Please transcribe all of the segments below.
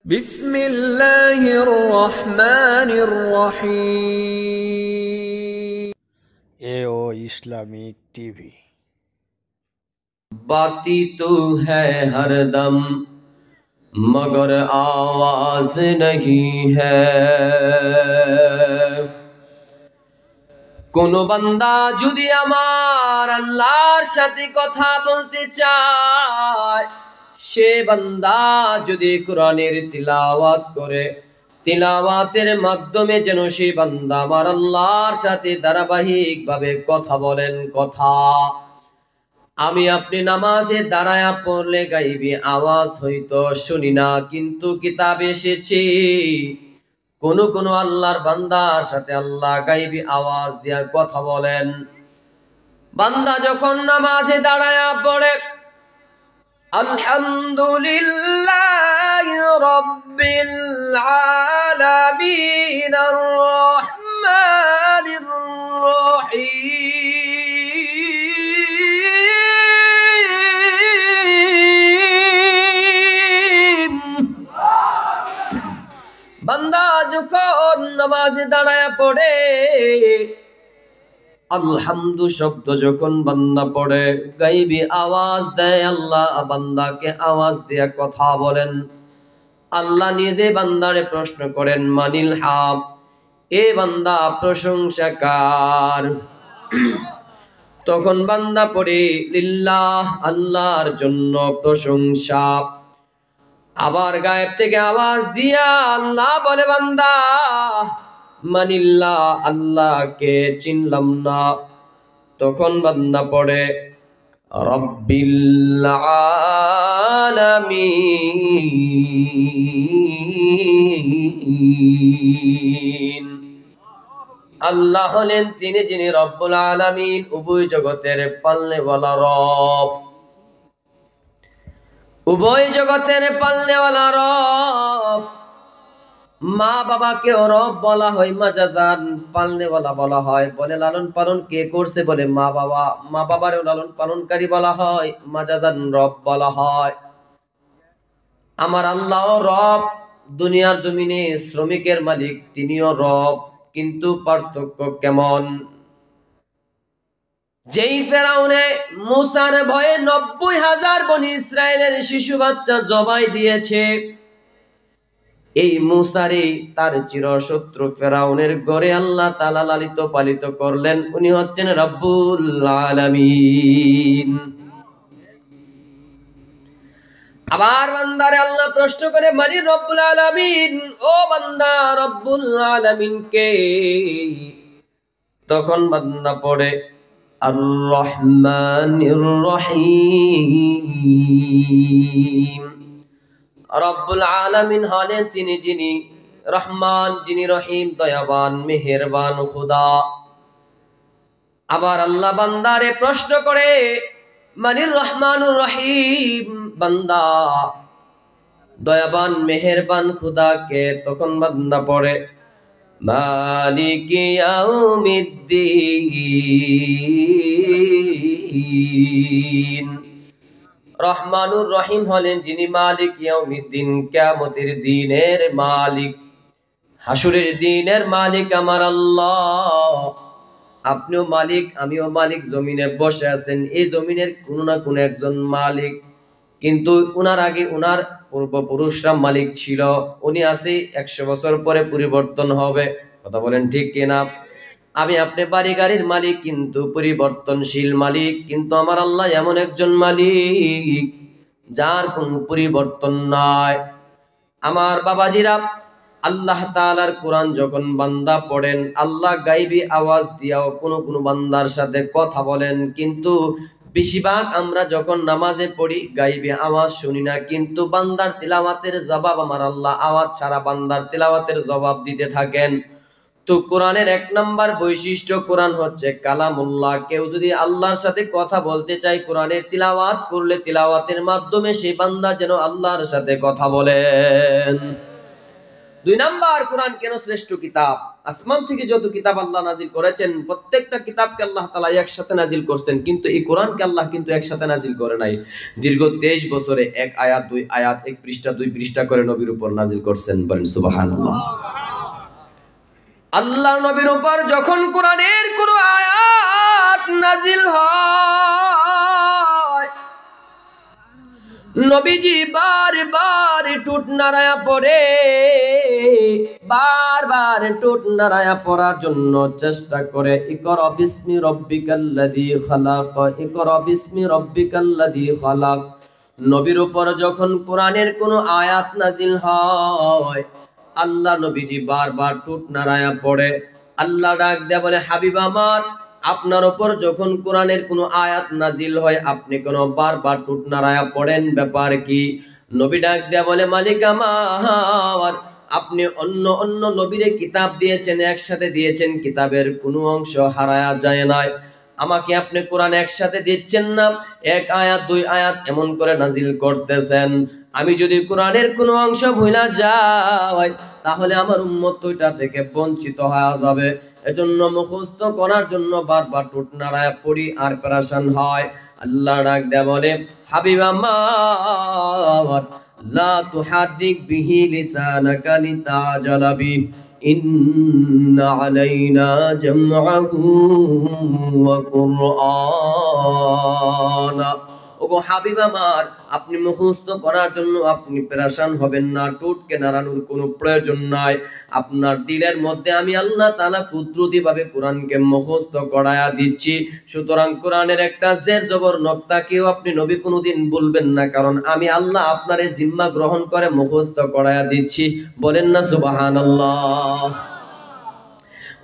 বিসমিল্লাহির রহমানির রহিম। एओ Islamic TV. बाती तो है हरदम मगर आवाज नहीं है। कोनो बंदा जुदी आमार अल्लाहर साथे कथा बोलते चाय से बंदा जुदी कुरानेर तिलावत करे तिलावातेर माध्यमे जेन से बंदा आमार अल्लाहर साथे धाराबाहिक भावे कथा बोलेन कथा। आमी अपनी नामाजे दाঁড়ায়া পড়লে গাইবি आवाज হয়তো শুনি না, কিন্তু কিতাবে এসেছে কোন কোন আল্লাহর বান্দার সাথে আল্লাহ গাইবি আওয়াজ দিয়া কথা বলেন। বান্দা যখন নামাজে দাঁড়ায়া পড়ে আলহামদুলিল্লাহি রাব্বিল আলামিন আর রহমানির রহিম, বান্দা যখন নামাজে দাঁড়ায়া পড়ে আলহামদু শব্দ যখন বান্দা পড়ে গাইবি আওয়াজ দেয় আল্লাহ বান্দাকে আওয়াজ দিয়ে কথা বলেন। আল্লাহ নিজে বান্দারে প্রশ্ন করেন মানিল হাব, এ বান্দা প্রশংসা কার? তখন বান্দা পড়ে লিল্লাহ, আল্লাহর জন্য প্রশংসা। আবার গায়েব থেকে আওয়াজ দিয়া আল্লাহ বলে বান্দা মানিল্লাহ, আল্লাহকে চিনলাম না। তখন বান্দা পড়ে রব্বিল আলামিন। আল্লাহ হলেন তিনি যিনি রব্বুল আলামিন, উভয় জগতের পালনেওয়ালা রব, উভয় জগতের পালনেওয়ালা রব। মা বাবাকেও রব বলা হয়, মাজাজান পালনেওয়ালা বলা হয়। বলে লালন পালন কে করছে? বলে মা বাবা। মা বাবারও লালন পালনকারী বলা হয়, মাজাজান রব বলা হয়। আমার আল্লাহ রব, দুনিয়ার জমিনে শ্রমিকের মালিক তিনিও রব। কিন্তু পার্থক্য কেমন? যেই ফেরাউনে মুসার ভয়ে 90,000 বনি ইসরায়েলের শিশু বাচ্চা জবাই দিয়েছে, এই মুসারে তার চিরশত্রু ফেরাউনের ঘরে আল্লাহ তাআলা লালিত পালিত করলেন। উনি হচ্ছেন রব্বুল আলামিন। আবার বান্দারে আল্লাহ প্রশ্ন করে মানি রব্বুল আলামিন, ও বান্দা রব্বুল আলামিন কে? তখন বান্দা পড়ে আর রহমানির রহিম। রব্বুল আলামিন হলেন তিনি যিনি রহমান, যিনি রহিম, দয়াবান, মেহেরবান খোদা। আবার আল্লাহ বান্দারে প্রশ্ন করে মানির রহমানুর রহিম, বান্দা দয়াবান মেহেরবান খোদা কে? তখন বান্দা পড়ে মালিকি ইয়াউমিদ্দিন। রহমানুর রহিম হলেন যিনি মালিক ইয়াউমিদ্দিন, কিয়ামতের দিনের মালিক, হাসুরের দিনের মালিক আমার আল্লাহ। আপনিও মালিক, আমিও মালিক। জমিনে বসে আছেন, এই জমিনের কোন না কোন একজন মালিক, কিন্তু উনার আগে উনার পূর্বপুরুষরা মালিক ছিল। উনি আছে 100 বছর পরে পরিবর্তন হবে। কথা বলেন ঠিক কিনা? আমি আপনি বাড়ি গাড়ির মালিক, কিন্তু পরিবর্তনশীল মালিক। কিন্তু আমার আল্লাহ এমন একজন মালিক যার কোনো পরিবর্তন নাই। আমার বাবাজিরা, আল্লাহ তাআলার কোরআন যখন বান্দা পড়েন, আল্লাহ গাইবি আওয়াজ দিয়াও কোন কোন বান্দার সাথে কথা বলেন। কিন্তু বেশিরভাগ আমরা যখন নামাজে পড়ি গাইবি আওয়াজ শুনি না, কিন্তু বান্দার তিলাওয়াতের জবাব আমার আল্লাহ আওয়াজ ছাড়া বান্দার তিলাওয়াতের জবাব দিতে থাকেন। তো কোরআনের 1 নাম্বার বৈশিষ্ট্য, কোরআন হচ্ছে কালামুল্লাহ। কেউ যদি আল্লাহর সাথে কথা বলতে চায়, কোরআনের তিলাওয়াত করলে তিলাওয়াতের মাধ্যমে সেই বান্দা যেন আল্লাহর সাথে কথা বলেন। 2 নাম্বার, কোরআন কেন শ্রেষ্ঠ কিতাব? আসমান থেকে যত কিতাব আল্লাহ নাজিল করেছেন প্রত্যেকটা কিতাবকে আল্লাহ তাআলা একসাথে নাজিল করছেন, কিন্তু এই কোরআনকে আল্লাহ কিন্তু একসাথে নাজিল করে নাই। দীর্ঘ 23 বছরে এক আয়াত দুই আয়াত, এক পৃষ্ঠা দুই পৃষ্ঠা করে নবীর উপর নাজিল করছেন। বলেন সুবহানাল্লাহ। আল্লাহ নবীর উপর যখন কোরআনের কোন আয়াত নাজিল হয়, নবীজি বারবার টুট নাড়ায়া পড়ে, বারবার টুট নাড়ায়া পড়ার জন্য চেষ্টা করে। ইকরা বিসমি রাব্বিকাল্লাযী খালাক, ইকরা বিসমি রাব্বিকাল্লাযী খালাক। নবীর উপর যখন কোরআনের কোন আয়াত নাজিল হয়, আল্লাহ নবীজি বারবার টুট নাড়ায়া পড়ে। আল্লাহ ডাক দেয়া বলে, হাবিব আমার, আপনার উপর যখন কোরআনের কোনো আয়াত নাজিল হয় আপনি কোন বারবার টুট নাড়ায়া পড়েন, ব্যাপার কি? নবী ডাক দেয়া বলে, মালিক আমার, আপনি অন্য অন্য নবীরে কিতাব দিয়েছেন, একসাথে দিয়েছেন, কিতাবের কোনো অংশ হারায়া যায় নাই। আমাকে আপনি কোরআন একসাথে দিচ্ছেন না, এক আয়াত দুই আয়াত এমন করে নাজিল করতেছেন। আমি যদি কোরআনের কোনো অংশ ভুলা যাই তাহলে আমার উম্মত ওইটা থেকে বঞ্চিত হয়ে যাবে। এজন্য মুখস্থ করার জন্য বারবার টুট নাড়ায় পড়ি আর পেরেশান হয়। আল্লাহ ডাক দেয়া বলে, হাবিব আমার, লা তুহারিক বিহি লিসানাকা লিতাজালা বিহি, ইন্না আলাইনা জামআহু ওয়া কুরআনা। ওগো হাবিব আমার, আপনি মুখস্থ করার জন্য আপনি পেরেশান হবেন না, টুটকে নাড়ানোর কোনো প্রয়োজন নাই। আপনার দিলের মধ্যে আমি আল্লাহ তাআলা কুদরতি ভাবে কোরআনকে মুখস্থ করায়া দিচ্ছি। সুতরাং কোরআনের একটা জের জবর নক্তাকেও আপনি নবী কোনোদিন বলবেন না, কারণ আমি আল্লাহ আপনার এই জিম্মা গ্রহণ করে মুখস্থ করায়া দিচ্ছি। বলেন না সুবহানাল্লাহ।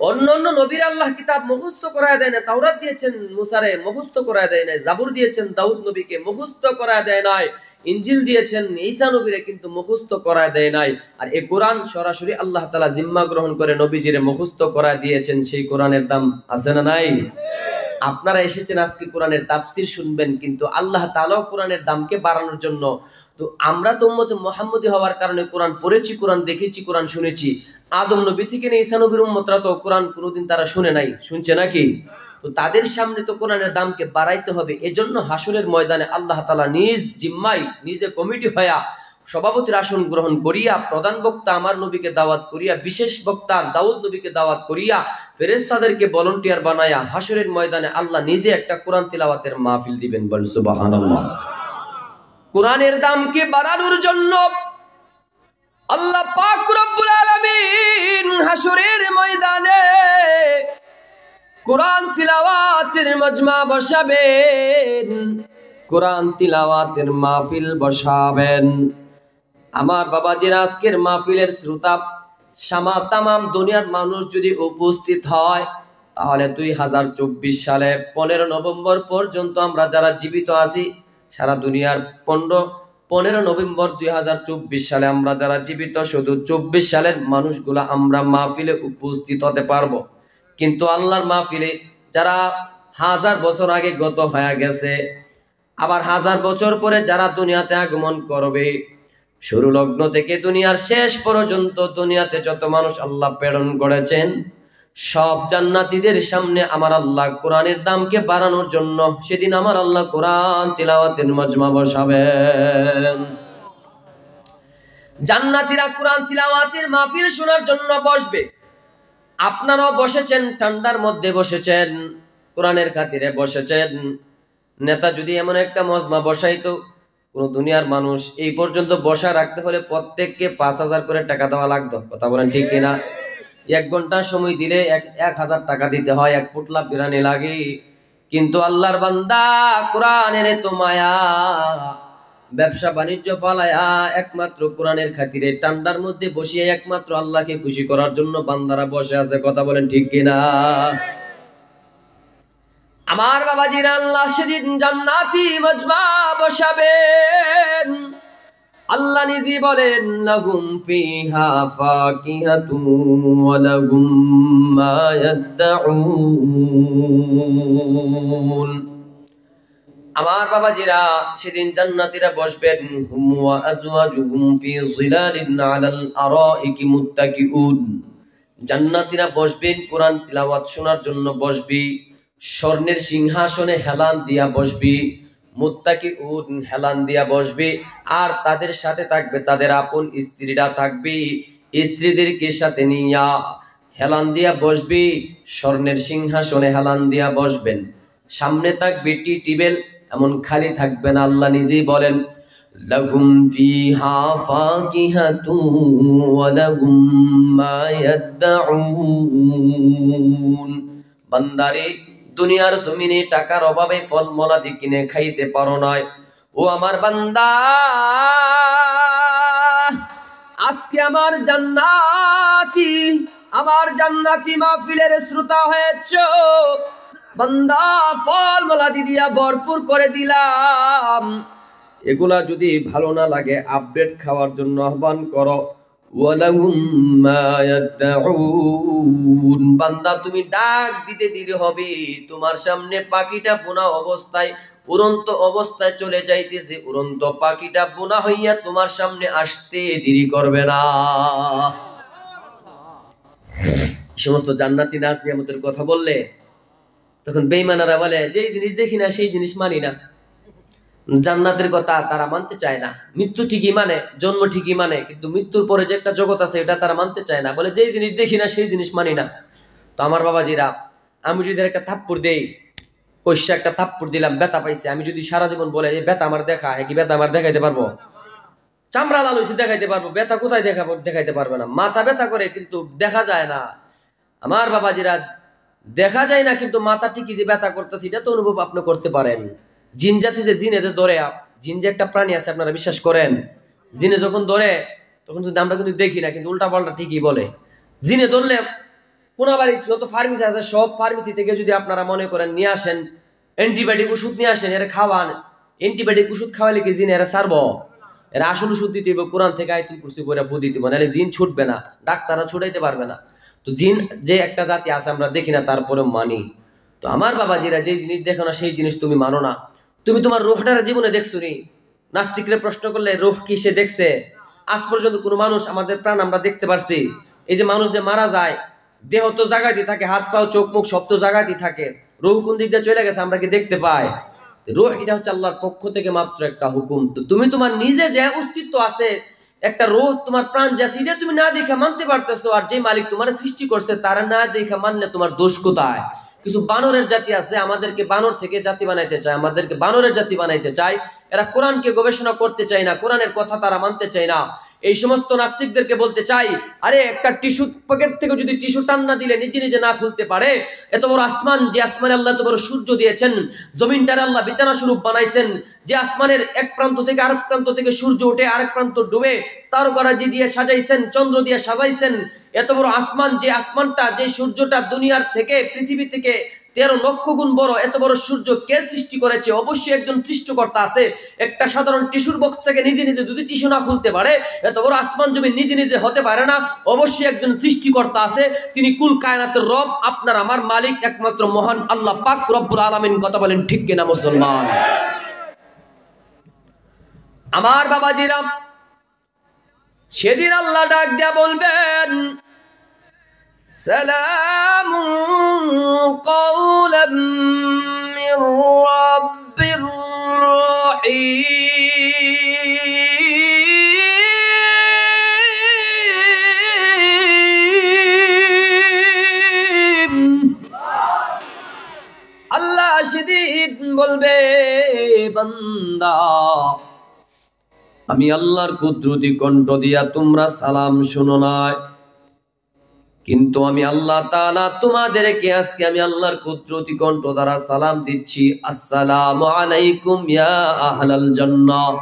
অন্যান্য নবীর আল্লাহ কিতাব মুখস্থ করায় দেয় না। তাওরাত দিয়েছেন মুসারে, মুখস্থ করায় দেয় নাই। জাবুর দিয়েছেন দাউদ নবীকে, মুখস্থ করায় দেয় নাই। ইনজিল দিয়েছেন ঈসা নবীরে, কিন্তু মুখস্থ করায় দেয় নাই। আর এই কোরআন সরাসরি আল্লাহ তাআলা জিম্মা গ্রহণ করে নবীজিরে মুখস্থ করায় দিয়েছেন। সেই কোরআনের দাম আছে না নাই? আপনারা এসেছেন আজকে কোরআনের তাফসীর শুনবেন, কিন্তু আল্লাহ তাআলাও কোরআনের দামকে বাড়ানোর জন্য, তো আমরা তো উম্মতে মুহাম্মদী হওয়ার কারণে কোরআন পড়েছি, কোরআন দেখেছি, কোরআন শুনেছি। আদম নবী থেকে নিয়ে ঈসা নবীর উম্মতরা তো কোরআন কোনোদিন তারা শুনে নাই, শুনছে নাকি? তো তাদের সামনে তো কোরআনের দামকে বাড়াইতে হবে। এজন্য হাসরের ময়দানে আল্লাহ তাআলা নিজ জিম্মায় নিজে কমিটি হইয়া সভাপতির আসন গ্রহণ করিয়া, প্রধান বক্তা আমার নবীকে দাওয়াত করিয়া, বিশেষ বক্তা দাউদ নবীকে দাওয়াত করিয়া, ফেরেশতাদেরকে ভলান্টিয়ার বানায়া হাসরের ময়দানে আল্লাহ নিজে একটা কোরআন তিলাওয়াতের মাহফিল দিবেন। বল সুবহানাল্লাহ। কোরআনের দামকে বাড়ানোর জন্য আল্লাহ পাক রব্বুল আলামিন হাসরের ময়দানে কোরআন তিলাওয়াতের মাজমা বসাবেন, কোরআন তিলাওয়াতের মাহফিল বসাবেন। আমার বাবাজিরা, আজকের মাহফিলের শ্রোতা তামাম দুনিয়ার মানুষ যদি উপস্থিত হয়, তাহলে 2024 সালে 15 নভেম্বর পর্যন্ত আমরা যারা জীবিত আছি, সারা দুনিয়ার 15 নভেম্বর 2024 সালে আমরা যারা জীবিত, শুধু 24 সালের মানুষগুলা আমরা মাহফিলে উপস্থিত হতে পারবো। কিন্তু আল্লাহর মাহফিলে যারা 1000 বছর আগে গত হয়ে গেছে, আবার 1000 বছর পরে যারা দুনিয়াতে আগমন করবে, শুরু লগ্ন থেকে দুনিয়ার শেষ পর্যন্ত দুনিয়াতে যত মানুষ আল্লাহ প্রেরণ করেছেন, সব জান্নাতীদের সামনে আমার আল্লাহ কোরআনের দামকে বাড়ানোর জন্য সেদিন আমার আল্লাহ কোরআন তিলাওয়াতের মাজমা বসাবেন। জান্নাতীরা কোরআন তিলাওয়াতের মাহফিল শোনার জন্য বসবে। আপনারাও বসেছেন, ঠান্ডার মধ্যে বসেছেন, কোরআনের খাতিরে বসেছেন। নেতা যদি এমন একটা মজমা বসাইতো, কোন দুনিয়ার মানুষ এই পর্যন্ত বসা রাখতে হলে প্রত্যেককে 5000 করে টাকা দেওয়া লাগতো। কথা বলেন ঠিক কিনা? 1 ঘন্টা সময় দিলে 1000 টাকা দিতে হয়, 1 পুটলা বিরানি লাগে। কিন্তু আল্লাহর বান্দা কোরআনের এত মায়া, ব্যবসা বাণিজ্য ফালায়া একমাত্র কোরআনের খাতিরে ঠান্ডার মধ্যে বসিয়ে একমাত্র আল্লাহকে খুশি করার জন্য বান্দারা বসে আছে। কথা বলেন ঠিক কিনা? আমার বাবাজিরা, আল্লাহ সেদিন জান্নাতি মাজমা বসাবেন। আল্লাহ নিজে বলেন, লাহুম ফিহা ফাকিহাতুন ওয়া লাহুম মা ইয়াদউন। আমার বাবাজিরা, সেদিন জান্নাতীরা বসবেন, হুম ওয়া আজওয়াজুহুম ফি যিলালিন আলাল আরাইকি মুত্তাকিউন। জান্নাতীরা বসবেন কোরআন তিলাওয়াত শোনার জন্য বসবি, স্বর্ণের সিংহাসনে হেলান দিয়া বসবি, মুত্তাকিউন হেলান দিয়া বসবে, আর তাদের সাথে থাকবে তাদের আপন স্ত্রীরা থাকবে, স্ত্রীদেরকে সাথে নিয়া হেলান দিয়া বসবি, স্বর্ণের সিংহাসনে হেলান দিয়া বসবেন। সামনে থাকবে টি টেবিল, এমন খালি থাকবে না। আল্লাহ নিজেই বলেন লাহুম ফিহা ফাকিহাতুন ওয়া লাহুম মা ইয়াদউন। বান্দারে, দুনিয়ার জমিনে টাকার অভাবে ফলমূলাদি কিনে খাইতে পারো নয়। ও আমার বান্দা, আজকে আমার জান্নাতি মাহফিলের শ্রোতা হয়েছো বান্দা, ফলমূলাদি দিয়া ভরপুর করে দিলাম। এগুলা যদি ভালো না লাগে আপডেট খাওয়ার জন্য আহ্বান করো। ওয়ালাহুম মা ইয়াদউন। বান্দা, তুমি ডাক দিতে দেরি হবে। তোমার সামনে পাখিটা বোনা অবস্থায়, উড়ন্ত অবস্থায় চলে যাইতেছে। উড়ন্ত পাখিটা বোনা হইয়া তোমার সামনে আসতে দেরি করবে না। সমস্ত জান্নাতি নাজ নিয়ামতের কথা বললে তখন বেঈমানেরা বলে যেই জিনিস দেখি না সেই জিনিস মানি না। জান্নাতের কথা তারা মানতে চায় না। মৃত্যু ঠিকই মানে, জন্ম ঠিকই মানে, কিন্তু মৃত্যুর পরে যে একটা জগৎ আছে এটা তারা মানতে চায় না। বলে যেই জিনিস দেখি না সেই জিনিস মানি না। তো আমার বাবাজিরা, আমি যদি একটা থাপ্পড় দেই, কইসা একটা থাপ্পড় দিলাম, ব্যথা পাইছে, আমি যদি সারা জীবন বলে এই ব্যথা আমার দেখা, কি ব্যথা আমার দেখাইতে পারবো? চামড়া লাল হইছে দেখাইতে পারবো, ব্যথা কোথায় দেখাইতে পারবে না। মাথা ব্যথা করে কিন্তু দেখা যায় না। আমার বাবাজিরা, দেখা যায় না কিন্তু মাথা ঠিকই যে ব্যথা করতেছে এটা তো অনুভব আপনি করতে পারেন। জিন জাতি যে জিন এদের ধরে, জিন যে একটা প্রাণী আছে আপনারা বিশ্বাস করেন? জিনে যখন ধরে তখন কিন্তু আমরা কিন্তু দেখি না, কিন্তু উল্টা পাল্টা ঠিকই বলে। জিনে ধরলে কোনাবাড়ি যত ফার্মেসি আছে সব ফার্মেসি থেকে যদি আপনারা মনে করেন নিয়ে আসেন অ্যান্টিবায়োটিক ওষুধ নিয়ে আসেন, এরা খাওয়ান, অ্যান্টিবায়োটিক ওষুধ খাওয়ালে কি জিন এরা ছাড়বো? এরা আসল ওষুধ দিতে হবে, কোরআন থেকে আয়াতুল কুরসি পড়ে ফু দিতে হবে, নাহলে জিন ছুটবে না, ডাক্তাররা ছুটাইতে পারবে না। তো জিন যে একটা জাতি আছে আমরা দেখি না, তারপরে মানি। তো আমার বাবাজিরা, যে জিনিস দেখো না সেই জিনিস তুমি মানো না। তুমি তোমার রুহটার জীবনে দেখছো নি? নাস্তিকরে প্রশ্ন করলে রুহ কি সে দেখছে? আজ পর্যন্ত কোনো মানুষ, আমাদের প্রাণ আমরা দেখতে পারছি? এই যে মানুষ যে মারা যায়, দেহ তো জায়গাতেই থাকে, হাত পাও চোখ মুখ সব তো জায়গাতেই থাকে, রুহ কোন দিক দিয়ে চলে গেছে আমরা কি দেখতে পাই? রুহ এটা হচ্ছে আল্লাহর পক্ষ থেকে মাত্র একটা হুকুম। তো তুমি তোমার নিজে যে অস্তিত্ব আছে, একটা রুহ তোমার প্রাণ যা, সেটা তুমি না দেখে মানতে পারতেছো, আর যে মালিক তোমার সৃষ্টি করছে তারা না দেখে মানলে তোমার দোষ কোথায়? কিছু বানরের জাতি আছে, আমাদেরকে বানর থেকে জাতি বানাইতে চায়, আমাদেরকে বানরের জাতি বানাইতে চায়। এরা কোরআনকে গবেষণা করতে চায় না, কোরআনের কথা তারা মানতে চায় না। এই সমস্ত নাস্তিকদেরকে বলতে চাই, আরে একটা টিস্যু পকেট থেকে যদি টিস্যু টান না দিলে নিজে নিজে না খুলতে পারে, এত বড় আসমান, যে আসমানে আল্লাহ এত বড় সূর্য দিয়েছেন, জমিনটারে আল্লাহ বিছানা স্বরূপ বানাইছেন, যে আসমানের এক প্রান্ত থেকে আরেক প্রান্ত থেকে সূর্য উঠে আরেক প্রান্ত ডুবে, তারকারাজি দিয়ে সাজাইছেন, চন্দ্র দিয়ে সাজাইছেন, এত বড় আসমান, যে আসমানটা, যে সূর্যটা দুনিয়ার থেকে, পৃথিবী থেকে 13 লক্ষ গুণ বড়, এত বড় সূর্য কে সৃষ্টি করেছে? অবশ্যই একজন সৃষ্টিকর্তা আছে। একটা সাধারণ টিস্যুর বক্স থেকে নিজে নিজে যদি টিস্যু না খুলতে পারে, এত বড় আসমান জমি নিজে নিজে হতে পারে না। অবশ্যই একজন সৃষ্টিকর্তা আছে, তিনি কুল কায়নাতের রব, আপনার আমার মালিক একমাত্র মহান আল্লাহ পাক রব্বুল আলামিন। কথা বলেন ঠিক কিনা মুসলমান? আমার বাবাজিরা, সেদিন আল্লাহ ডাক দিয়া বলবেন সালামুন কওলাম মির রাব্বির রহিম। আল্লাহ সেদিন বলবে, বান্দা, আমি আল্লাহর কুদরতি কণ্ঠ দিয়া তোমরা সালাম শুনো না, কিন্তু আমি আল্লাহ তাআলা তোমাদেরকে আজকে আমি আল্লাহর কুদরতি কণ্ঠ দ্বারা সালাম দিচ্ছি। আসসালামু আলাইকুম ইয়া আহলাল জান্নাহ।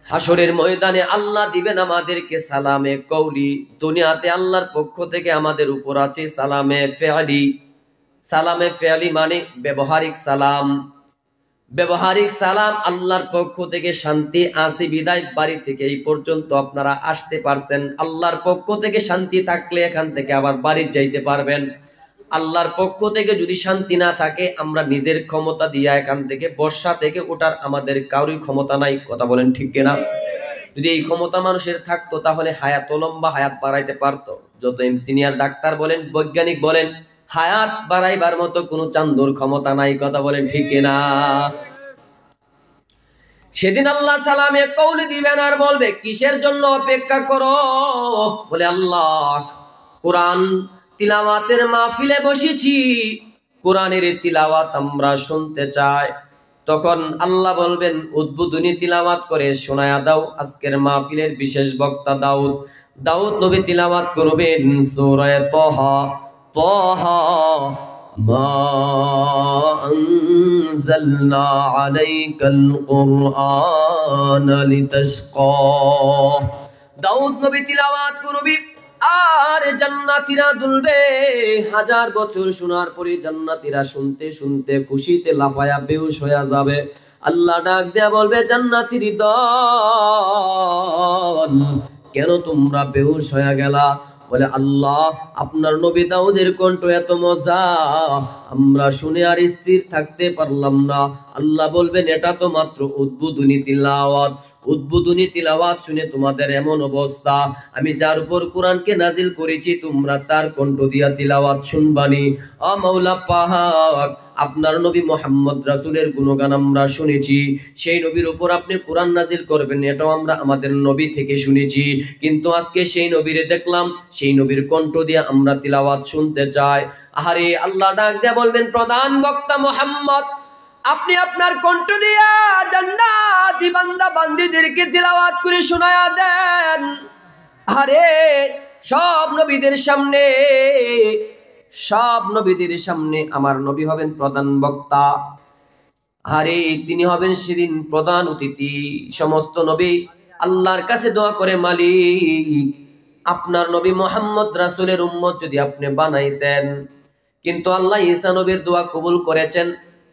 হাসরের ময়দানে আল্লাহ দিবেন আমাদেরকে সালামে কওলি। দুনিয়াতে আল্লাহর পক্ষ থেকে আমাদের উপর আছে সালামে ফিআলি। সালামে ফিআলি মানে ব্যবহারিক সালাম। ব্যবহারিক সালাম, আল্লাহর পক্ষ থেকে শান্তি আসি বিদায় বাড়ি থেকে এই পর্যন্ত আপনারা আসতে পারছেন, আল্লাহর পক্ষ থেকে শান্তি থাকলে এখান থেকে আবার বাড়ি যাইতে পারবেন। আল্লাহর পক্ষ থেকে যদি শান্তি না থাকে, আমরা নিজের ক্ষমতা দিয়ে এখান থেকে বর্ষা থেকে ওঠার আমাদের কারোর ক্ষমতা নাই। কথা বলেন ঠিক কিনা? যদি এই ক্ষমতা মানুষের থাকতো তাহলে হায়াত লম্বা হায়াত বাড়াইতে পারতো। যত ইঞ্জিনিয়ার ডাক্তার বলেন বৈজ্ঞানিক বলেন, হায়াত বাড়াইবার মতো কোনো চান্দুর ক্ষমতা নাই। কথা বলেন ঠিক কিনা? সেদিন আল্লাহ সালামে কওলি দিবেন আর বলবে কিসের জন্য অপেক্ষা করো? বলে আল্লাহ কোরআন তিলাওয়াতের মাহফিলে বসেছি, কোরআনের তিলাওয়াত আমরা শুনতে চাই। তখন আল্লাহ বলবেন উদ্বোধনী তিলাওয়াত করে শোনায়া দাও। আজকের মাহফিলের বিশেষ বক্তা দাউদ, দাউদ নবী তিলাওয়াত করবেন সূরা তাহা। তাহা মা আনজালনা আলাইকাল কুরআনা লিতাশকা। দাউদ নবী তিলাওয়াত করবে আর জান্নাতীরা দুলবে। 1000 বছর শোনার পরে জান্নাতীরা শুনতে শুনতে খুশিতে লাফায়া বেহুশ হয়ে যাবে। আল্লাহ ডাক দেয়া বলবে জান্নাতীর দল, কেন তোমরা বেহুশ হয়ে গেলা? বলে আল্লাহ আপনার নবী দাউদের কণ্ঠ এত মজা, আমরা শুনে আর স্থির থাকতে পারলাম না। আল্লাহ বলবেন এটা তো মাত্র উদ্বোধনী তিলাওয়াত। উদ্বোধনী তিলাওয়াত শুনে তোমাদের এমন অবস্থা, আমি যার উপর কোরআনকে নাজিল করেছি তোমরা তার কণ্ঠ দিয়া তিলাওয়াত শুনবানি। আ মাওলা পাক, আপনার নবী মুহাম্মদ রাসূলের গুণগান আমরা শুনেছি, সেই নবীর উপর আপনি কোরআন নাজিল করবেন এটাও আমরা আমাদের নবী থেকে শুনেছি। কিন্তু আজকে সেই নবীরে দেখলাম, সেই নবীর কণ্ঠ দিয়ে আমরা তিলাওয়াত শুনতে চাই। আরে আল্লাহ ডাক দিয়ে বলবেন প্রধান বক্তা মুহাম্মদ, আপনি আপনার কণ্ঠ দিয়া জান্নাতি বান্দা বান্দীদেরকে তিলাওয়াত করে শোনায়া দেন। আরে সব নবীদের সামনে আমার নবী হবেন প্রধান বক্তা। আরে তিনি হবেন সেদিন প্রধান অতিথি। সমস্ত নবী আল্লাহর কাছে দোয়া করে মালিক আপনার নবী মুহাম্মদ রাসূলের উম্মত যদি আপনি বানাইতেন, কিন্তু আল্লাহ ঈসা নবীর দোয়া কবুল করেছেন,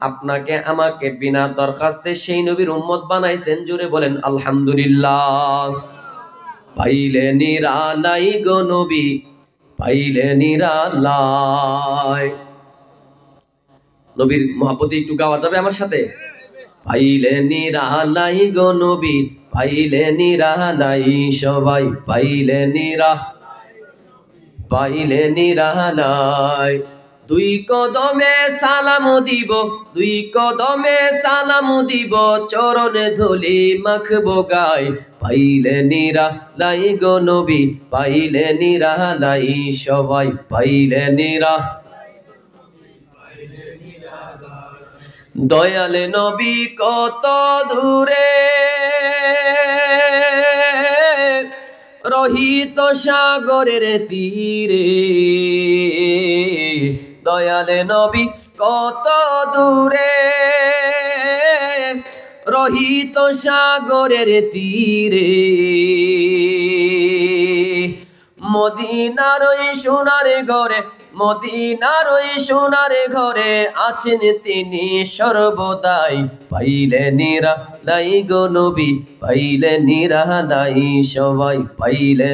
আপনাকে আমাকে বিনা দরখাস্তে সেই নবীর উম্মত বানাইছেন। জোরে বলেন আলহামদুলিল্লাহ। পাইলে নিরালাই গো নবী, পাইলে নিরালাই। নবীর মহব্বতে একটু গাওয়া যাবে আমার সাথে? পাইলে নিরালাই গো নবী, পাইলে নিরালাই সবাই, পাইলে নিরালাই। দুই কদমে সালাম দিব, দুই কদমে সালাম দিব, চরণে ধুলি মাখবো গায়। পাইলে নিরালাই গো নবী, পাইলে নিরালাই সবাই, পাইলে দয়ালে নবী কত দূরে, রহিত সাগরের তীরে। দয়ালে নবী কত দূরে, রহিত সাগরের তীরে। মদিনার ওই সোনার ঘরে, মদিনার ওই সোনার ঘরে আছেন তিনি সর্বদাই। পাইলে নিরালাই গো নবী, পাইলে নিরালাই সবাই, পাইলে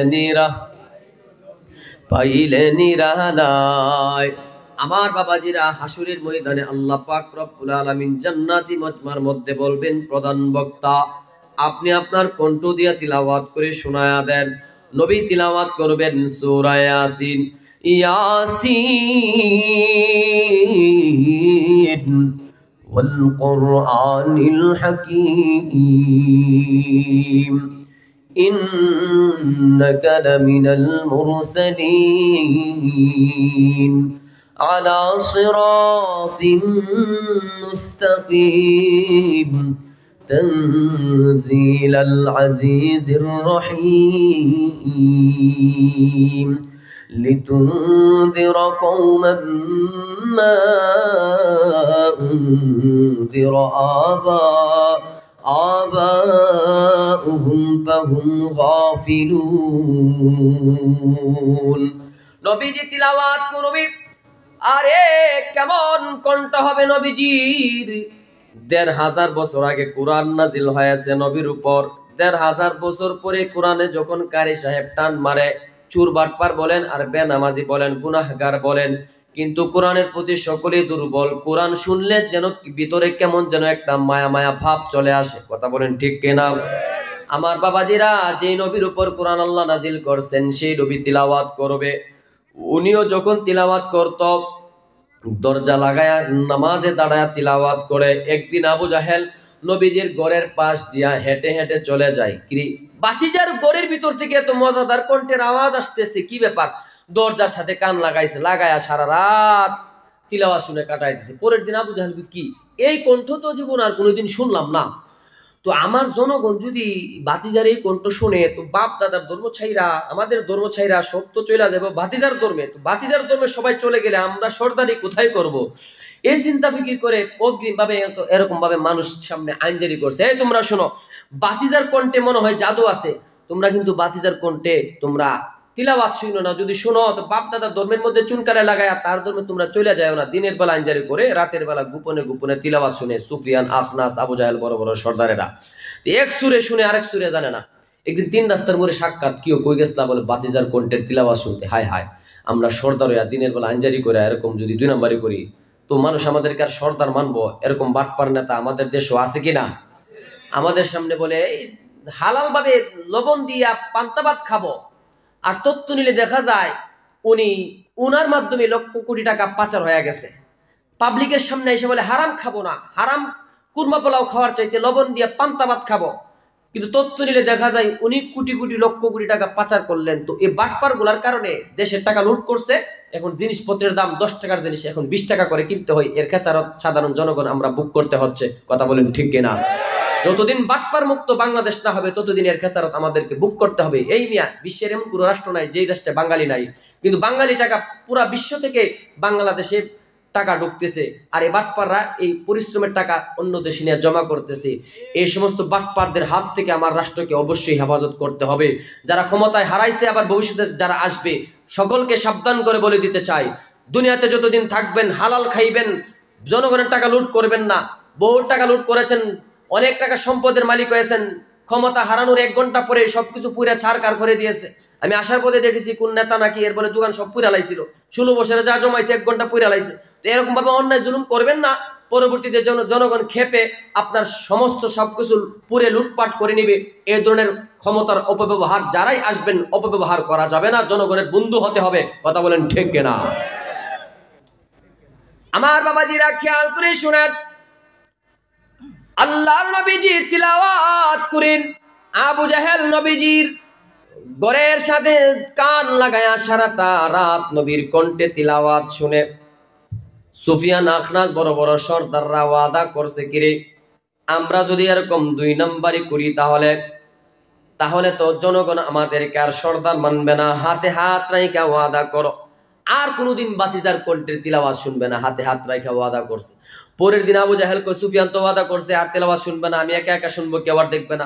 নিরালাই। আমার বাবাজিরা, হাসুরের ময়দানে আল্লাহ পাক রব্বুল আলামিন জান্নাতি মজমার মধ্যে বলবেন প্রধান বক্তা আপনি আপনার কণ্ঠ দিয়া তিলাওয়াত করে শোনায়া দেন। নবী তিলাওয়াত করবেন সূরা ইয়াসিন। ইয়াসিন ওয়াল কুরআনিল হাকীম ইন্নাকা লামিনাল মুরসালিন আলা সিরাতিন মুস্তাকিম তানজিলাল আজিজির রহিম লিতুনদিরা কওমান মা উনদিরা আবাউহুম ফাহুম গাফিলুন। নবীজি তিলাওয়াত করবে। আরে কেমন কণ্ঠ হবে নবীজির! ১৫০০ বছর আগে কোরআন নাজিল হয়েছে নবীর উপর। ১৫০০ বছর পরে কোরআনে যখন কারি সাহেব টান মারে, চুর বাটপার বলেন আর বেনামাজি বলেন, গুনাহগার বলেন, কিন্তু কোরআনের প্রতি সকলেই দুর্বল। কোরআন শুনলে যেন ভিতরে কেমন যেন একটা মায়া মায়া ভাব চলে আসে। কথা বলেন ঠিক কিনা? আমার বাবাজিরা, যে নবীর উপর কোরআন আল্লাহ নাজিল করছেন সেই নবী তিলাওয়াত করবে। উনিও যখন তিলাওয়াত করত, দরজা লাগায়া নামাজে দাঁড়ায়া তিলাওয়াত করে। একদিন আবু জাহেল নবীজির ঘরের পাশ দিয়া হেঁটে হেঁটে চলে যায়। কি বাতিজার ঘরের ভিতর থেকে এত মজাদার কণ্ঠের আওয়াজ আসতেছে, কি ব্যাপার? দরজার সাথে কান লাগাইছে, লাগায়া সারা রাত তিলাওয়াত শুনে কাটাই দিছে। পরের দিন আবু জাহেল, কি এই কণ্ঠ তো জীবন আর কোনোদিন শুনলাম না। তো আমার জনগণ যদি বাতিজার এই কণ্ঠ শুনে, তো বাপ দাদার ধর্ম ছাইরা, আমাদের ধর্ম ছাইরা সব তো চলে যাবে বাতিজার ধর্মে। তো বাতিজার ধর্মে সবাই চলে গেলে আমরা সর্দারি কোথায় করব? এই চিন্তা ফিকির করে অগ্রিম ভাবে এরকম ভাবে মানুষ সামনে আইনজারি করছে। এই তোমরা শোনো, বাতিজার কণ্ঠে মনে হয় জাদু আছে, তোমরা কিন্তু বাতিজার কণ্ঠে তোমরা তিলাওয়াত শুনো না। যদি শোনো তো বাপ দাদার ধর্মের মধ্যে চুনকারে লাগায়া তার ধর্মে তোমরা চলে যাও না। দিনের বেলা আইনজারি করে, রাতের বেলা গোপনে গোপনে তিলাওয়াত শুনে সুফিয়ান, আখনাস, আবু জাহেল বড় বড় সর্দারেরা এক সুরে শুনে আরেক সুরে জানে না। একদিন 3 রাস্তার মোড়ে সাক্ষাৎ, কেউ কই গেছলা বলে বাতিজার কণ্ঠের তিলাওয়াত শুনতে। হায় হায়, আমরা সর্দার হইয়া দিনের বেলা আইনজারি করে এরকম যদি 2 নম্বরই করি, তো মানুষ আমাদেরকে আর সর্দার মানবো? এরকম বাটপার নেতা আমাদের দেশও আছে কিনা? আমাদের সামনে বলে হালাল ভাবে লবণ দিয়া পান্তা ভাত খাবো, আর তথ্য নিলে দেখা যায় উনার মাধ্যমে লক্ষ কোটি টাকা পাচার হয়ে গেছে। পাবলিকের সামনে এসে বলে হারাম খাবো না, হারাম কুরমা পোলাও খাওয়ার চাইতে লবণ দিয়ে পান্তা ভাত খাবো, কিন্তু তথ্য নিলে দেখা যায় উনি কোটি কোটি লক্ষ কোটি টাকা পাচার করলেন। তো এই বাটপার গুলার কারণে দেশের টাকা লুট করছে। এখন জিনিসপত্রের দাম 10 টাকার জিনিস এখন 20 টাকা করে কিনতে হয়। এর খেসারত সাধারণ জনগণ আমরা বুক করতে হচ্ছে। কথা বলেন ঠিক কিনা? যতদিন বাটপার মুক্ত বাংলাদেশ না হবে ততদিন এর খেসারত আমাদেরকে বুক করতে হবে। এই মিয়া, বিশ্বের এমন কোনো রাষ্ট্র নাই যেই রাষ্ট্রে বাঙালি নাই, কিন্তু বাঙালি টাকা পুরা বিশ্ব থেকে বাংলাদেশে টাকা ঢুকতেছে, আর এই বাটপাররা এই পরিশ্রমের টাকা অন্য দেশে নিয়ে জমা করতেছে। এই সমস্ত বাটপারদের হাত থেকে আমার রাষ্ট্রকে অবশ্যই হেফাজত করতে হবে। যারা ক্ষমতায় হারাইছে, আবার ভবিষ্যতে যারা আসবে, সকলকে সাবধান করে বলে দিতে চাই, দুনিয়াতে যতদিন থাকবেন হালাল খাইবেন, জনগণের টাকা লুট করবেন না। বহু টাকা লুট করেছেন, অনেক টাকা সম্পদের মালিক হয়েছেন, ক্ষমতা হারানোর 1 ঘন্টা পরে সবকিছু পুরা ছাড়কার করে দিয়েছে। আমি আসার পথে দেখেছি কোন নেতা নাকি এর বলে দোকান সব পুরা লাইছিল, 16 বছরে যা জমাইছে 1 ঘন্টা পুরা লাইছে। তো এরকম ভাবে অন্যায় জুলুম করবেন না, পরবর্তীতে জনগণ খেপে আপনার সমস্ত সবকিছু পুরে লুটপাট করে নিবে। এই ধরনের ক্ষমতার অপব্যবহার যারাই আসবেন, অপব্যবহার করা যাবে না, জনগণের বন্ধু হতে হবে। কথা বলেন ঠিক কিনা? আমার বাবাজিরা খেয়াল করে শুনেন, আল্লাহর নবীজি তিলাওয়াত করেন। আবু জাহেল নবীজির ঘরের সাথে কান লাগায়া সারাটা রাত নবীর কণ্ঠে তিলাওয়াত শুনে। সুফিয়ান, আখনাস বড় বড় সর্দাররা ওয়াদা করছে, কিরে আমরা যদি এরকম 2 নম্বরই করি তাহলে তো জনগণ আমাদেরকে আর সর্দার মানবে না। হাতে হাত রাইখা ওয়াদা করো, আর কোনোদিন বাতিজার কণ্ঠের তিলাওয়াত শুনবে না। হাতে হাত রাইখা ওয়াদা করছে। পরের দিন আবু জাহেল কয়, সুফিয়ান তো ওয়াদা করছে আর তিলাওয়াত শুনবে না, আমি একা একা শুনবো, কেউ আর দেখবে না।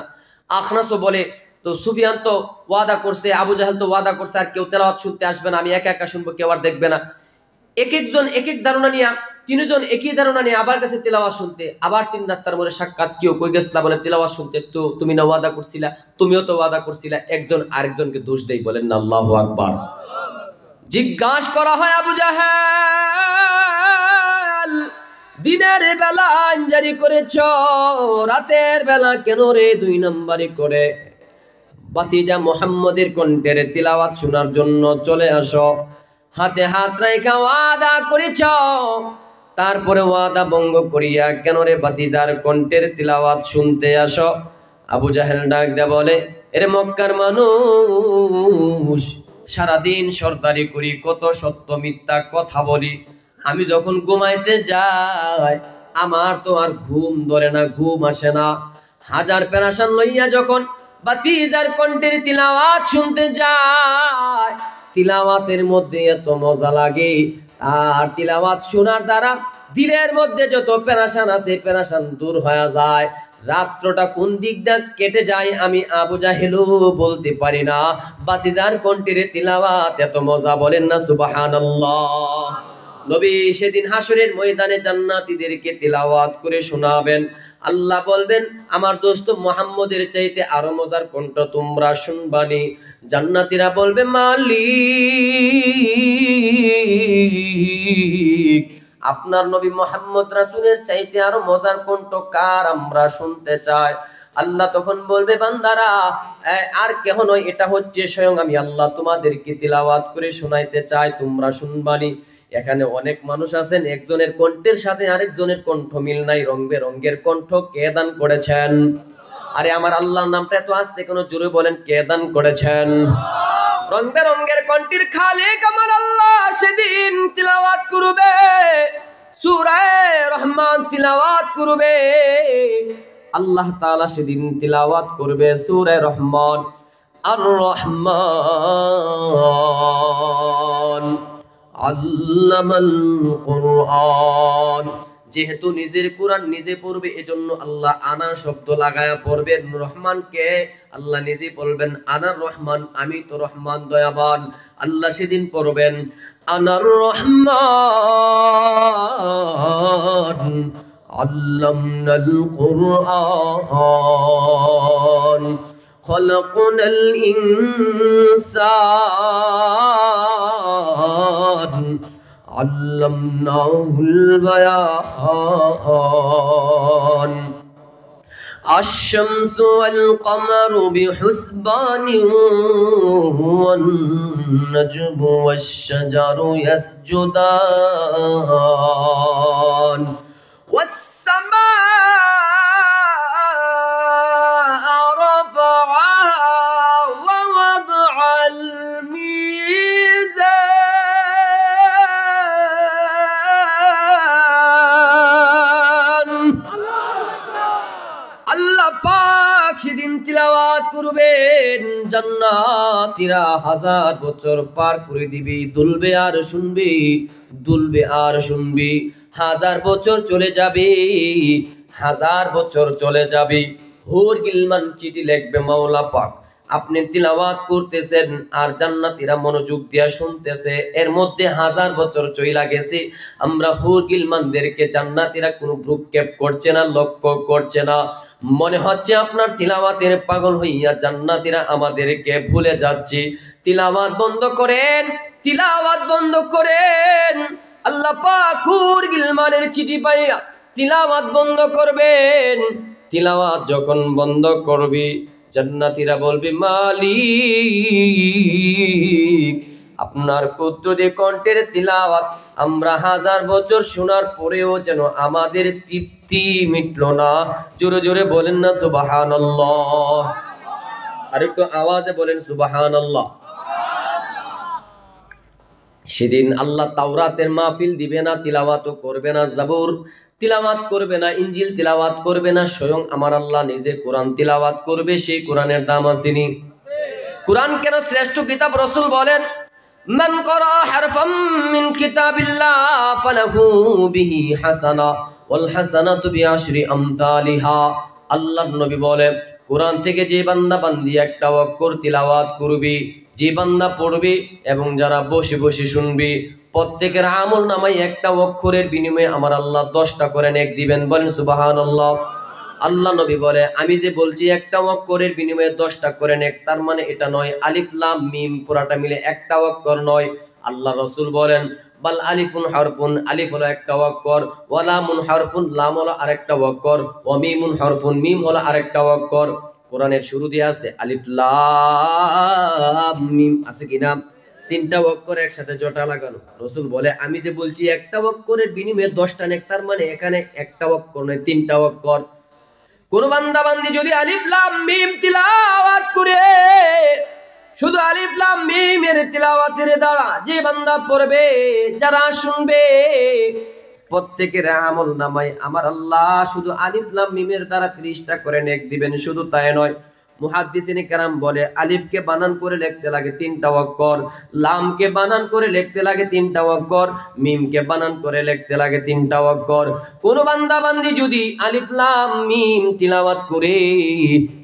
আখনাসও বলে, তো সুফিয়ান তো ওয়াদা করছে, আবু জাহেল তো ওয়াদা করছে, আর কেউ তিলাওয়াত শুনতে আসবে না, আমি একা একা শুনবো, কেউ আর দেখবে না। এক একজন এক এক ধারণা নিয়ে, 3 জন একই ধারণা নিয়ে আবার কাছে তিলাওয়াত শুনতে। আবার 3 রাস্তার মোড়ে সাক্ষাৎ, কেউ কই গেছলা বলে তিলাওয়াত শুনতে, তো তুমি না ওয়াদা করছিলা, তুমিও তো ওয়াদা করছিলা। একজন আরেকজনকে দোষ দেই, বলেন না আল্লাহু আকবার। জিজ্ঞাসা করা হয়, আবু জাহেল দিনের বেলা আইনজারি করেছ, রাতের বেলা কেন রে 2 নম্বরই করে বাতিজা মুহাম্মদের কণ্ঠের তিলাওয়াত শোনার জন্য চলে আসো? হাতে হাত রাইখা ওয়াদা করেছ, তারপরে ওয়াদা ভঙ্গ করিয়া কেন রে বাতিজার কণ্ঠের তিলাওয়াত শুনতে আসো? আবু জাহেল ডাক দেয়া বলে, এরে মক্কার মানুষ, সারাদিন সর্দারি করি, কত সত্য মিথ্যা কথা বলি, আমি যখন ঘুমাইতে যাই আমার তো আর ঘুম ধরে না, ঘুম আসে না। হাজার পেরেশান লইয়া যখন বাতিজার কণ্ঠের তিলাওয়াত শুনতে যায়, তিলাওয়াতের মধ্যে এত মজা লাগে, আর তিলাওয়াত শোনার দ্বারা দিলের মধ্যে যত পেরেশান আছে পেরেশান দূর হয়ে যায়। রাত্রটা কোন দিক দিয়ে কেটে যায় আমি আবু জাহেলও বলতে পারি না। বাতিজার কণ্ঠের তিলাওয়াত এত মজা, বলেন না সুবহানাল্লাহ। নবী সেদিন হাসরের ময়দানে জান্নাতীদেরকে তিলাওয়াত করে শোনাবেন। আল্লাহ বলবেন, আমার দোস্ত মুহাম্মদের চাইতে আরো মজার কণ্ঠ তোমরা শুনবানি। জান্নাতীরা বলবে, মালিক আপনার নবী মুহাম্মদ রাসূলের চাইতে আরো মজার কণ্ঠ কার, আমরা শুনতে চাই। আল্লাহ তখন বলবে বান্দারা আর কেহ নয়, এটা হচ্ছে স্বয়ং আমি আল্লাহ তোমাদেরকে তিলাওয়াত করে শোনাইতে চাই, তোমরা শুনবানি। এখানে অনেক মানুষ আছেন, একজনের কণ্ঠের সাথে আরেকজনের কণ্ঠ মিল নাই, রং বেরঙ্গের কণ্ঠ কে দান করেছেন? আরে আমার আল্লাহর নামটা এত আস্তে কেন? জোরে বলেন, কে দান করেছেন? রং বেরঙ্গের কণ্ঠের খালিক আমার আল্লাহ সেদিন তিলাওয়াত করবে, সূরা রহমান তিলাওয়াত করবে। আল্লাহ তাআলা সেদিন তিলাওয়াত করবে সূরা রহমান। আর রহমান আল্লামাল কুরআন। যেহেতু নিজের কোরআন নিজে পড়বে, এজন্য আল্লাহ আনা শব্দ লাগায়া পড়বেন। রহমানকে আল্লাহ নিজে বলবেন আনার রহমান, আমি তো রহমান দয়াবান। আল্লাহ সেদিন পড়বেন আনার রহমান আল্লামনাল কুরআন খলাকনাল ইনসান আল্লামনাহুল বায়ান। الشمس والقمر بحسبان والنجم والشجر يسجدان والسماء رفعها ووضع الميزان। আল্লাহ পাক সেদিন তিলাওয়াত করবেন, জান্নাতীরা হাজার বছর পার করে দিবি, দুলবে আর শুনবি, দুলবে আর শুনবি। হাজার বছর চলে যাবে, হাজার বছর চলে যাবে। হুর গিলমান চিঠি লিখবে মাওলা পাক, আপনি তিলাওয়াত করতেছেন আর জান্নাতীরা মনোযোগ দিয়া শুনতেছে। এর মধ্যে হাজার বছর চইলা গেছে, আমরা হুর গিলমানদেরকে জান্নাতীরা কোনো ভ্রুক্ষেপ করছে না, লক্ষ্য করছে না। মনে হচ্ছে আপনার তিলাওয়াতের পাগল হইয়া জান্নাতীরা আমাদেরকে ভুলে যাচ্ছে। তিলাওয়াত বন্ধ করেন, তিলাওয়াত বন্ধ করেন। আল্লাহ পাক হুর গিলমানের চিঠি পাইয়া তিলাওয়াত বন্ধ করবেন। তিলাওয়াত যখন বন্ধ করবি, জান্নাতীরা বলবে মালিক আপনার কুদরতি কণ্ঠের তিলাওয়াত আমরা হাজার বছর শোনার পরেও যেন আমাদের তৃপ্তি মিটলো না। জোরে জোরে বলেন না সুবহানাল্লাহ, আর একটু আওয়াজে বলেন সুবহানাল্লাহ। সেদিন আল্লাহ তাওরাতের মাহফিল দিবে না, তিলাওয়াতও করবে না, জাবুর তিলাওয়াত করবে না, ইনজিল তিলাওয়াত করবে না, স্বয়ং আমার আল্লাহ নিজে কোরআন তিলাওয়াত করবে। সেই কোরআনের দাম আসেনি। কোরআন কেন শ্রেষ্ঠ কিতাব? রাসূল বলেন মান ক্বারা হারফাম মিন কিতাবিল্লাহ ফালাহু বিহি হাসানা ওয়াল হাসানাতু বিআশরি আমসালিহা। আল্লাহর নবী বলে কোরআন থেকে যে বান্দা বান্দি একটা অক্ষর তিলাওয়াত করবে, যে বান্দা পড়বে এবং যারা বসে বসে শুনবে, প্রত্যেকের আমল নামায় একটা অক্ষরের বিনিময়ে আমার আল্লাহ 10টা করে নেক দিবেন। বলেন সুবহানাল্লাহ। আল্লাহ নবী বলে আমি যে বলছি একটা অক্ষরের বিনিময়ে 10টা করে নেক, তার মানে এটা নয় আলিফ লাম মিম পুরাটা মিলে একটা অক্ষর নয়। আল্লাহ রাসূল বলেন বাল আলিফুন হারফুন, আলিফ হলো একটা অক্ষর, ওয়া লামুন হারফুন, লাম হলো আরেকটা অক্ষর, ওয়া মিমুন হারফুন, মিম হলো আরেকটা অক্ষর। কোরআনের শুরু দিয়ে আছে আলিফ লাম মিম, আছে কিনা? 3টা অক্ষর একসাথে জটা লাগানো। রাসূল বলে আমি যে বলছি একটা অক্ষরের বিনিময়ে 10টা নেক, তার মানে এখানে একটা অক্ষর নয় 3টা অক্ষর। কোন বান্দা বান্দি যদি আলিফ লাম মিম তিলাওয়াত করে, শুধু আলিফ লাম মিম এর তিলাওয়াতের দ্বারা যে বান্দা পড়বে, যারা শুনবে, প্রত্যেকের আমল নামায় আমার আল্লাহ শুধু আলিফ লাম মিমের দ্বারা 30টা করে নেক দিবেন। শুধু তাই নয়, মুহাদ্দিসিনে কেরাম বলে আলিফকে বানান করে লিখতে লাগে 3টা অক্ষর, লামকে বানান করে লিখতে লাগে 3টা অক্ষর, মিমকে বানান করে লিখতে লাগে 3টা অক্ষর। কোন বান্দা বান্দি যদি আলিফ লাম মিম তিলাওয়াত করে,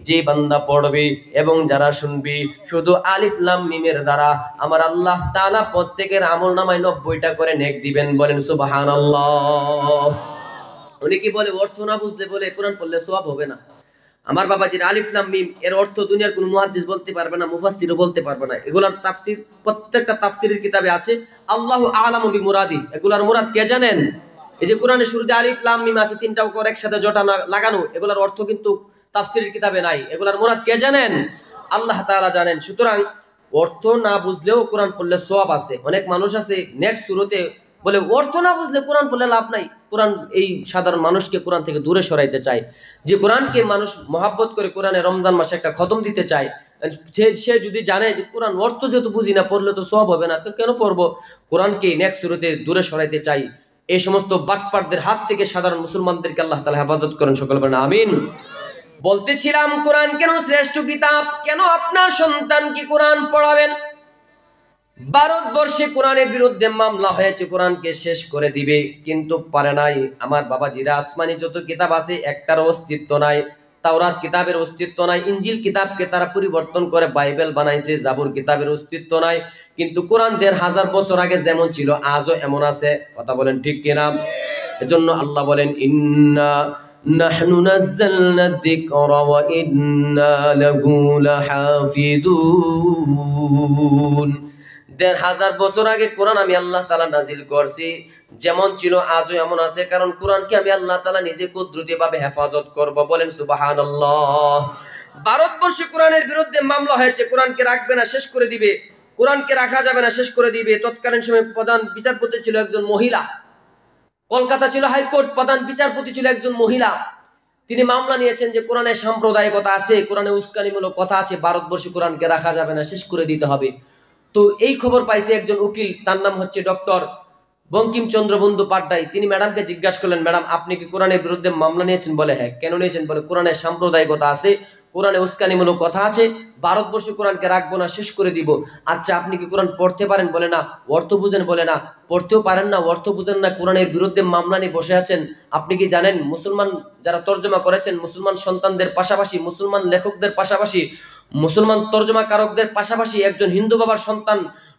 যে বান্দা পড়বে এবং যারা শুনবে, শুধু আলিফ লাম মিমের দ্বারা আমার আল্লাহ তাআলা প্রত্যেকের আমলনামায় 90টা করে নেক দিবেন। বলেন সুবহানাল্লাহ। উনি কি বলে অর্থ না বুঝলে বলে কোরআন পড়লে সওয়াব হবে না। আমার বাবাজির আলিফ লাম মিম এর অর্থ দুনিয়ার কোনো মুহাদ্দিস বলতে পারবে না, মুফাসসিরও বলতে পারবে না। এগুলার তাফসীর প্রত্যেকটা তাফসীরের কিতাবে আছে, আল্লাহু আ'লামু বিমুরাদি। এগুলার মুরাদ কে জানেন? এই যে কোরআনের শুরুতে আলিফ লাম মিম আছে 3টা অক্ষর একসাথে জটা লাগানো, এগুলার অর্থ কিন্তু তাফসীরের কিতাবে নাই। এগুলার মুরাদ কে জানেন? আল্লাহ তাআলা জানেন। সুতরাং অর্থ না বুঝলেও কোরআন পড়লে সওয়াব আছে। অনেক মানুষ আছে নেক্সট সূরাতে বলে অর্থ না বুঝলে কোরআন পড়লে লাভ নাই। কোরআন এই সাধারণ মানুষকে কোরআন থেকে দূরে সরাইতে চায়। যে কোরআনকে মানুষ মহাব্বত করে কোরআনে রমজান মাসে একটা খতম দিতে চায়, সে যদি জানে যে কোরআন অর্থ যেহেতু বুঝি না, পড়লে তো সওয়াব হবে না, তো কেন পড়বো? কোরআনকে নেক্সট সূরাতে দূরে সরাইতে চাই। এই সমস্ত বাটপারদের হাত থেকে সাধারণ মুসলমানদেরকে আল্লাহ তাআলা হেফাজত করেন, সকল বলেন আমিন। বলতেছিলাম কোরআন কেন শ্রেষ্ঠ কিতাব, কেন আপনার সন্তানকে কোরআন পড়াবেন? ভারতবর্ষে কোরআনের বিরুদ্ধে মামলা হয়েছে, কোরআনকে শেষ করে দিবে, কিন্তু পারে নাই। আমার বাবাজিরা, আসমানি যত কিতাব আছে একটার অস্তিত্ব নাই। তাওরাত কিতাবের অস্তিত্ব নাই। ইনজিল কিতাবকে তারা পরিবর্তন করে বাইবেল বানাইছে। জাবুর কিতাবের অস্তিত্ব নাই। কিন্তু কোরআন ১৫০০ বছর আগে যেমন ছিল আজও এমন আছে। কথা বলেন ঠিক কিনা? এজন্য আল্লাহ বলেন ইন্না নাহনু নাযালনা যিকরা ওয়া ইন্না লাহু লাহাফিযুন। ১৫০০ বছর আগে কোরআন আমি আল্লাহ তাআলা নাজিল করছি, যেমন ছিল আজও এমন আছে। কারণ কোরআনকে আমি আল্লাহ তাআলা নিজে কুদরতি ভাবে হেফাজত করব। বলেন সুবহানাল্লাহ। ভারতবর্ষে কোরআনের বিরুদ্ধে মামলা হয়েছে, কোরআনকে রাখবে না, শেষ করে দিবে। কোরআনকে রাখা যাবে না, শেষ করে দিবে। তৎকালীন সময় প্রধান বিচারপতি ছিল একজন মহিলা। কলকাতা ছিল হাইকোর্ট, প্রধান বিচারপতি ছিল একজন মহিলা। তিনি মামলা নিয়েছেন যে কোরআনে সাম্প্রদায়িকতা আছে, কোরআনে উস্কানিমূলক কথা আছে, ভারতবর্ষে কোরআনকে রাখা যাবে না, শেষ করে দিতে হবে। তো এই খবর পাইছে একজন উকিল, তার নাম হচ্ছে ডক্টর বঙ্কিমচন্দ্র বন্দ্যোপাধ্যায়। তিনি ম্যাডামকে জিজ্ঞাসা করলেন, ম্যাডাম আপনি কি কোরআনের বিরুদ্ধে মামলা নিয়েছেন? বলে হ্যাঁ। কেন নিয়েছেন? বলে কোরআনে সাম্প্রদায়িকতা আছে, কোরআনে উস্কানিমূলক কথা আছে, ভারতবর্ষে কোরআনকে রাখবো না, শেষ করে দিব। আচ্ছা আপনি কি কোরআন পড়তে পারেন? বলে না। অর্থ বুঝেন? বলে না। পড়তেও পারেন না, অর্থ বুঝেন না, কোরআনের বিরুদ্ধে মামলা নিয়ে বসে আছেন। আপনি কি জানেন মুসলমান যারা তর্জমা করেছেন, মুসলমান সন্তানদের পাশাপাশি, মুসলমান লেখকদের পাশাপাশি, মুসলমান তর্জমাকারকদের পাশাপাশি একজন হিন্দু বাবার সন্তান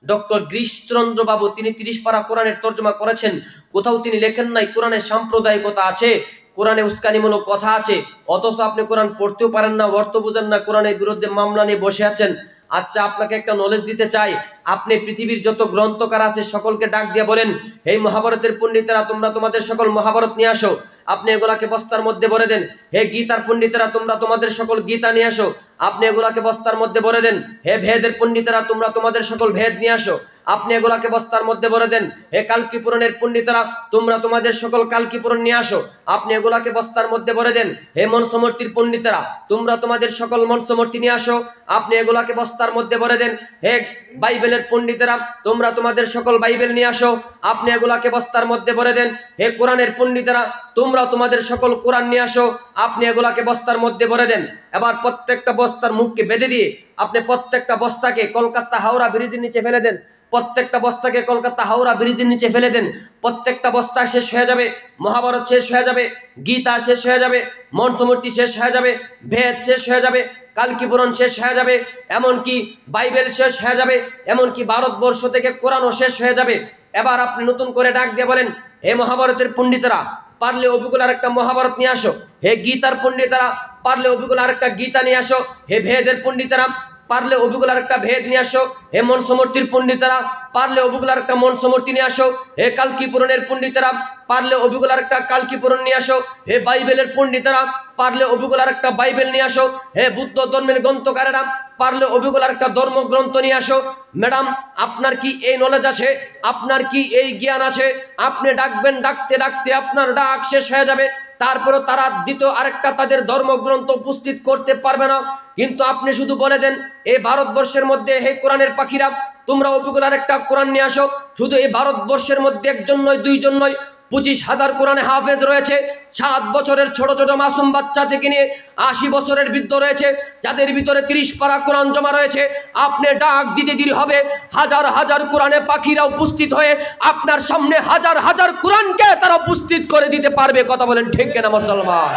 ডক্টর গিরিশচন্দ্র বাবু, তিনি ৩০ পারা কোরআনের তর্জমা করেছেন। কোথাও তিনি লেখেন নাই কোরআনে সাম্প্রদায়িকতা আছে, কোরআনে উস্কানিমূলক কথা আছে, অথচ আপনি কোরআন পড়তেও পারেন না, অর্থ বুঝেন না, কোরআনের বিরুদ্ধে মামলা নিয়ে বসে আছেন। আচ্ছা আপনাকে একটা নলেজ দিতে চাই, আপনি পৃথিবীর যত গ্রন্থকার আছে সকলকে ডাক দিয়ে বলেন, এই মহাভারতের পণ্ডিতেরা তোমরা তোমাদের সকল মহাভারত নিয়ে আসো, আপনি এগুলাকে বস্তার মধ্যে ভরে দেন। হে গীতার পণ্ডিতেরা তোমরা তোমাদের সকল গীতা নিয়ে আসো, আপনি এগুলাকে বস্তার মধ্যে ভরে দেন। হে ভেদের পণ্ডিতেরা তোমরা তোমাদের সকল ভেদ নিয়ে আসো, আপনি এগুলাকে বস্তার মধ্যে ভরে দেন। হে কালকি পুরাণের পণ্ডিতেরা তোমরা তোমাদের সকল কালকি পুরাণ নিয়ে আসো, আপনি এগুলাকে বস্তার মধ্যে ভরে দেন। হে মনসমূর্তির পণ্ডিতেরা তোমরা তোমাদের সকল মনসমূর্তি নিয়ে আসো, আপনি এগুলাকে বস্তার মধ্যে ভরে দেন। হে বাইবেলের পণ্ডিতেরা তোমরা তোমাদের সকল বাইবেল নিয়ে আসো, আপনি এগুলাকে বস্তার মধ্যে ভরে দেন। হে কোরআনের পণ্ডিতেরা তোমরা তোমাদের সকল কোরআন নিয়ে আসো, আপনি এগুলাকে বস্তার মধ্যে ভরে দেন। এবার প্রত্যেকটা বস্তার মুখকে বেঁধে দিয়ে আপনি প্রত্যেকটা বস্তাকে কলকাতা হাওড়া ব্রিজের নিচে ফেলে দেন। প্রত্যেকটা বস্তাকে কলকাতা হাওড়া ব্রিজের নিচে ফেলে দেন। প্রত্যেকটা বস্তা শেষ হয়ে যাবে, মহাভারত শেষ হয়ে যাবে, গীতা শেষ হয়ে যাবে, মনসমূর্তি শেষ হয়ে যাবে, ভেদ শেষ হয়ে যাবে, কালকি পুরাণ শেষ হয়ে যাবে, এমনকি বাইবেল শেষ হয়ে যাবে, এমনকি ভারতবর্ষ থেকে কোরআনও শেষ হয়ে যাবে। এবার আপনি নতুন করে ডাক দিয়ে বলেন, হে মহাভারতের পণ্ডিতেরা পারলে অবিকুল আর একটা মহাভারত নিয়ে আসো। হে গীতার পণ্ডিতেরা পারলে অবিকুল আর একটা গীতা নিয়ে আসো। হে ভেদের পণ্ডিতেরা পারলে অবিকুল আর একটা ভেদ নিয়ে আসো। হে মনসমূর্তির পণ্ডিতেরা পারলে অবিকুল আর একটা মনসমূর্তি নিয়ে আসো। হে কালকি পুরাণের পণ্ডিতেরা পারলে অবিকুল আর একটা কালকি পুরাণ নিয়ে আসো। হে বাইবেলের পণ্ডিতেরা পারলে অবিকুল আর একটা বাইবেল নিয়ে আসো। হে বুদ্ধ ধর্মের গ্রন্থকারেরা পারলে অবিকুল আর একটা ধর্মগ্রন্থ নিয়ে আসো। ম্যাডাম আপনার কি এই নলেজ আছে? আপনার কি এই জ্ঞান আছে? আপনি ডাকবেন, ডাকতে ডাকতে আপনার ডাক শেষ হয়ে যাবে, তারপরে তারা দ্বিতীয় আরেকটা তাদের ধর্মগ্রন্থ উপস্থিত করতে পারবে না। কিন্তু আপনি শুধু বলে দেন, এই ভারতবর্ষের মধ্যে হে কোরআনের পাখিরা তোমরা অবিকুল আরেকটা কোরআন নিয়ে আসো। শুধু এই ভারতবর্ষের মধ্যে একজন নয়, দুইজন নয়, 25,000 কোরআনে হাফেজ রয়েছে। 7 বছরের ছোট ছোট মাসুম বাচ্চা থেকে নিয়ে 80 বছরের বৃদ্ধ রয়েছে, যাদের ভিতরে 30 পারা কোরআন জমা রয়েছে। আপনি ডাক দিতে দেরি হবে, হাজার হাজার কোরআনে পাখিরা উপস্থিত হয়ে আপনার সামনে হাজার হাজার কোরআনকে তারা উপস্থিত করে দিতে পারবে। কথা বলেন ঠিক কিনা মুসলমান?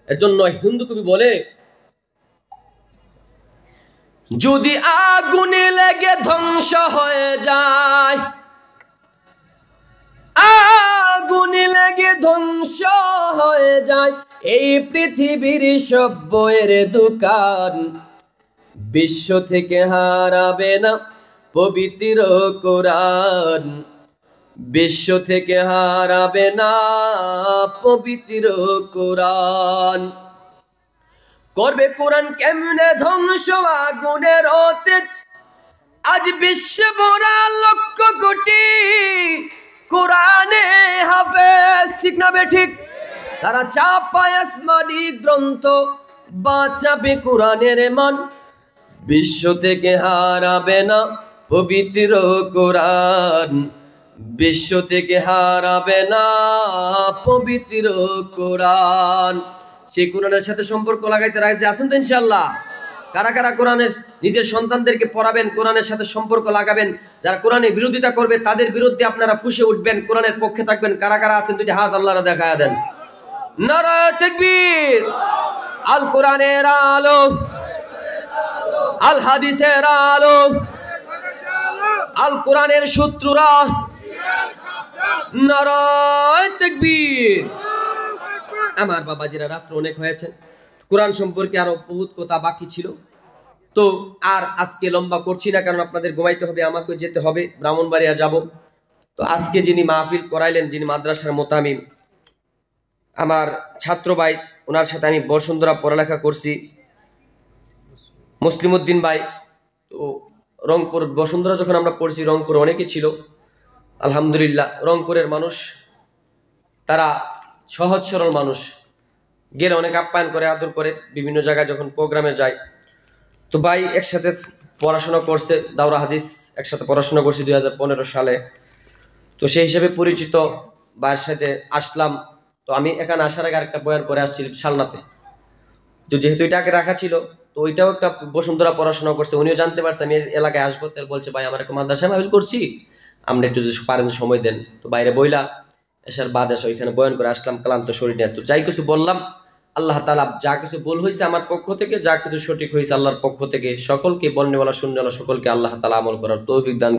এজন্য হিন্দু কবি বলে, যদি আগুনে লেগে ধ্বংস হয়ে যায়, আগুনে লেগে ধ্বংস হয়ে যায় এই পৃথিবীর সব বইয়ের দোকান, বিশ্ব থেকে হারাবে না পবিত্র কোরআন। বিশ্ব থেকে হারাবে না পবিত্র কোরআন। করবে কোরআন কেমনে ধ্বংস আগুনের অতেজ, আজ বিশ্ব ভরা লক্ষ কোটি কোরআনে হাফেজ। ঠিক না বে ঠিক? তারা চাপায় আসমানি গ্রন্থ, বাঁচাবে কোরআনের মান। বিশ্ব থেকে হারাবে না পবিত্র কোরআন, বিশ্ব থেকে হারাবে না পবিত্র কোরআন। সেই কোরআনের সাথে সম্পর্ক লাগাইতে রাখতে আসুন তো ইনশাআল্লাহ। কারা কারা কোরআনের নিজের সন্তানদেরকে পড়াবেন, কোরআনের সাথে সম্পর্ক লাগাবেন? যারা কোরআনের বিরোধিতা করবে তাদের বিরুদ্ধে আপনারা ফুঁসে উঠবেন, কোরআনের পক্ষে থাকবেন। কারা কারা আছেন দুইটি হাত আল্লাহরা দেখায়া দেন। নারায়ে তাকবীর। আল কোরআনের আলো, আল হাদিসের আলো, আল কোরআনের শত্রুরা, নারায়ে তাকবীর। আমার বাবাজিরা, রাত্র অনেক হয়েছে, কোরআন সম্পর্কে আরো বহুত কথা বাকি ছিল, তো আর আজকে লম্বা করছি না, কারণ আপনাদের ঘুমাইতে হবে, আমাকে যেতে হবে, ব্রাহ্মণবাড়িয়া যাব। তো আজকে যিনি মাহফিল করাইলেন, যিনি মাদ্রাসার মোতামিম, আমার ছাত্র ভাই, ওনার সাথে আমি বসুন্ধরা পড়ালেখা করছি, মুসলিম উদ্দিন ভাই। তো রংপুর বসুন্ধরা যখন আমরা পড়ছি, রংপুর অনেকে ছিল, আলহামদুলিল্লাহ। রংপুরের মানুষ তারা সহজ সরল মানুষ, গেলে অনেক আপ্যায়ন করে, আদর করে, বিভিন্ন জায়গায় যখন প্রোগ্রামে যায়। তো ভাই একসাথে পড়াশোনা করছে, দাওরা হাদিস একসাথে পড়াশোনা করছি 2015 সালে। তো সেই হিসেবে পরিচিত ভাইয়ের সাথে আসলাম। তো আমি এখানে আসার আগে আরেকটা বয়ান করে আসছি শালনাতে, তো যেহেতু এটা আগে রাখা ছিল, তো ওইটাও একটা বসুন্ধরা পড়াশোনা করছে, উনিও জানতে পারছে আমি এলাকায় আসবো। তার বলছে ভাই আমার একটা মাদ্রাসায় মাহফিল করছি, আমরা একটু যদি পারেন সময় দেন। তো বাইরে বইলা এসার বাদ আসা, ওইখানে বয়ান করে আসলাম ক্লান্ত শরীর নিয়ে। তো যাই কিছু বললাম, আল্লাহ তাআলা যা কিছু ভুল হয়েছে আমার পক্ষ থেকে, যা কিছু সঠিক হয়েছে আল্লাহর পক্ষ থেকে, সকলকে বলনেওয়ালা শুননেওয়ালা সকলকে আল্লাহ তাআলা আমল করার তৌফিক দান